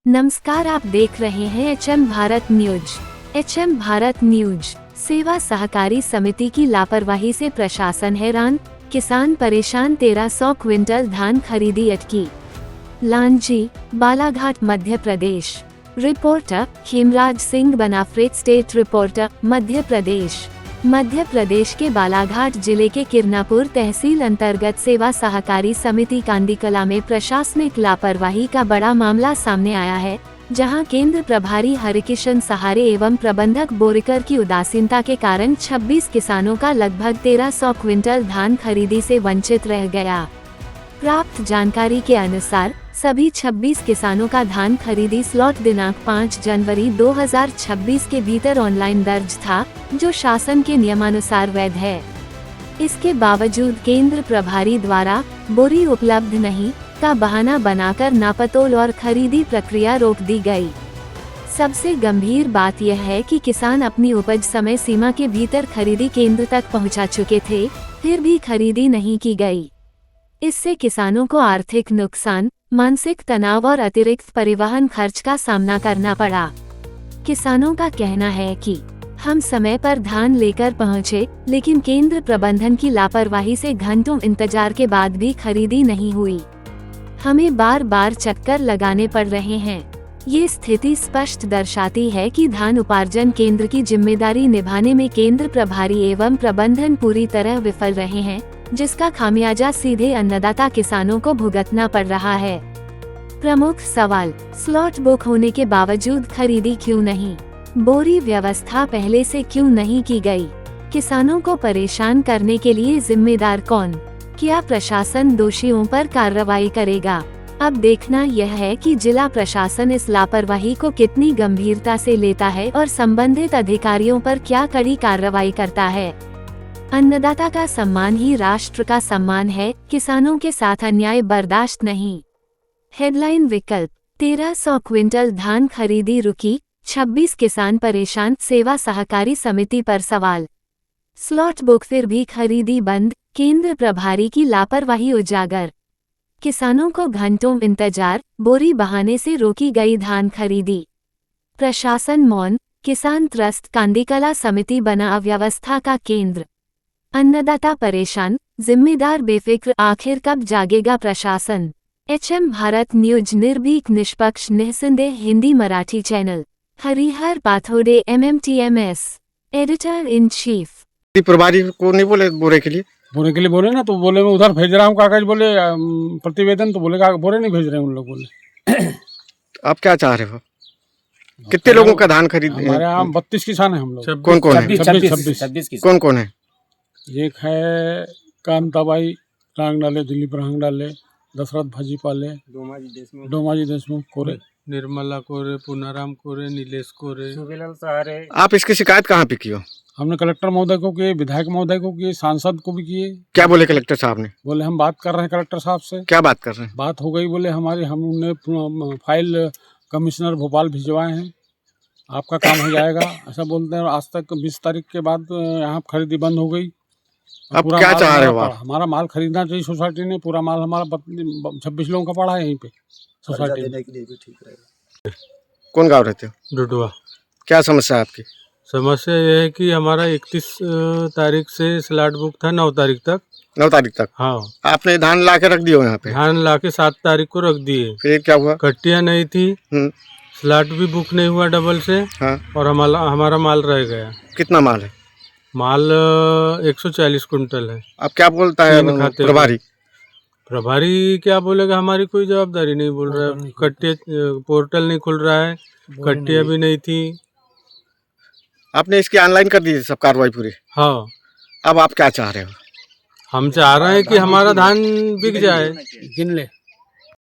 नमस्कार, आप देख रहे हैं HM Bharat news. HM Bharat news. सेवा सहकारी समिति की लापरवाही से प्रशासन हैरान, किसान परेशान। 1300 क्विंटल धान खरीदी अटकी। Lanji, Balaghat, Madhya Pradesh. Reporter Hemraj Singh Banafret. State reporter Madhya Pradesh. Madhya Pradesh के बालाघाट जिले के किरनापुर तहसील अंतर्गत सेवा सहकारी समिति कांदीकला में प्रशासनिक लापरवाही का बड़ा मामला सामने आया है, जहां केंद्र प्रभारी हरिकिशन सहारे एवं प्रबंधक बोरकर की उदासीनता के कारण 26 किसानों का लगभग 1300 क्विंटल धान खरीदी से वंचित रह गया। प्राप्त जानकारी के अनुसार सभी 26 किसानों का धान खरीदी स्लॉट दिनांक 5 जनवरी 2026 के भीतर ऑनलाइन दर्ज था, जो शासन के नियमानुसार वैध है। इसके बावजूद केंद्र प्रभारी द्वारा बोरी उपलब्ध नहीं का बहाना बनाकर नापतोल और खरीदी प्रक्रिया रोक दी गई। सबसे गंभीर बात यह है कि किसान अपनी उपज समय सीमा के भीतर खरीदी केंद्र तक पहुंचा चुके थे, फिर भी खरीदी नहीं की गई। इससे किसानों को आर्थिक नुकसान, मानसिक तनाव और अतिरिक्त परिवहन खर्च का सामना करना पड़ा। किसानों का कहना है कि हम समय पर धान लेकर पहुंचे, लेकिन केंद्र प्रबंधन की लापरवाही से घंटों इंतजार के बाद भी खरीदी नहीं हुई। हमें बार बार चक्कर लगाने पड़ रहे हैं। ये स्थिति स्पष्ट दर्शाती है कि धान उपार्जन केंद्र की जिम्मेदारी निभाने में केंद्र प्रभारी एवं प्रबंधन पूरी तरह विफल रहे हैं, जिसका खामियाजा सीधे अन्नदाता किसानों को भुगतना पड़ रहा है। प्रमुख सवाल, स्लॉट बुक होने के बावजूद खरीदी क्यों नहीं? बोरी व्यवस्था पहले से क्यों नहीं की गई? किसानों को परेशान करने के लिए जिम्मेदार कौन? क्या प्रशासन दोषियों पर कार्रवाई करेगा? अब देखना यह है कि जिला प्रशासन इस लापरवाही को कितनी गंभीरता से लेता है और संबंधित अधिकारियों पर क्या कड़ी कार्रवाई करता है। अन्नदाता का सम्मान ही राष्ट्र का सम्मान है, किसानों के साथ अन्याय बर्दाश्त नहीं। हेडलाइन विकल्प, 1300 क्विंटल धान खरीदी रुकी, 26 किसान परेशान। सेवा सहकारी समिति पर सवाल, स्लॉट बुक फिर भी खरीदी बंद, केंद्र प्रभारी की लापरवाही उजागर। किसानों को घंटों इंतजार, बोरी बहाने से रोकी गई धान खरीदी। प्रशासन मौन, किसान त्रस्त, कांदीकला समिति बना अव्यवस्था का केंद्र। अन्नदाता परेशान, जिम्मेदार बेफिक्र, आखिर कब जागेगा प्रशासन? एचएम भारत न्यूज निर्भीक, निष्पक्ष, निस्संदेह, Hindi Marathi channel. Harihar Pathode, MMTMS, editor in chief. प्रभारी को नहीं बोले बोरे के लिए बोले ना, तो बोले मैं उधर भेज रहा हूँ कागज, बोले प्रतिवेदन, तो बोले बोरे नहीं भेज रहे हैं उन लोग, बोले। आप क्या चाह रहे हो? कितने लोगों का धान खरीद? हमारे यहाँ 32 किसान है हम लोग। कौन कौन है? 26 कौन कौन है? एक है कांताबाई रांग डाले, दिलीप रांग डाले, दशरथ भाजीपाले, डोमाजी देशमुख कोरे, निर्मला कोरे, पुनाराम कोरे, नीलेश कोरे, सुबेलाल सहारे। आप इसकी शिकायत कहाँ पे की हो? हमने कलेक्टर महोदय को किए, विधायक महोदय को किए, सांसद को भी किए। क्या बोले कलेक्टर साहब ने? बोले हम बात कर रहे हैं कलेक्टर साहब से। क्या बात कर रहे हैं? बात हो गई, बोले हमारी, हमने फाइल कमिश्नर भोपाल भिजवाए हैं, आपका काम हो जाएगा, ऐसा बोलते हैं। आज तक 20 तारीख के बाद यहाँ खरीदी बंद हो गई। अब क्या चाह रहे हो आप? हमारा माल खरीदना चाहिए सोसाइटी ने, पूरा माल हमारा 26 लोगों का पड़ा है यहीं पे सोसाइटी में। कौन गाँव रहते हो? डुडुआ। क्या समस्या है आपकी? समस्या यह है कि हमारा 31 तारीख से स्लॉट बुक था, 9 तारीख तक। 9 तारीख तक? हाँ। आपने धान ला के रख दिए यहाँ पे? धान लाके 7 तारीख को रख दिए। फिर क्या हुआ? कट्टियाँ नहीं थी, स्लॉट भी बुक नहीं हुआ डबल से। हाँ। और हमारा माल रह गया। कितना माल है? माल 140 कुंटल है। अब क्या बोलता है प्रभारी? प्रभारी क्या बोलेगा, हमारी कोई जवाबदारी नहीं बोल रहा है। कट्टिया पोर्टल नहीं खुल रहा है, कट्टियाँ भी नहीं थी। आपने इसकी ऑनलाइन कर दी सब कार्रवाई पूरी? हाँ। अब आप क्या चाह रहे हो? हम चाह रहे हैं कि हमारा धान बिक जाए। गिन ले।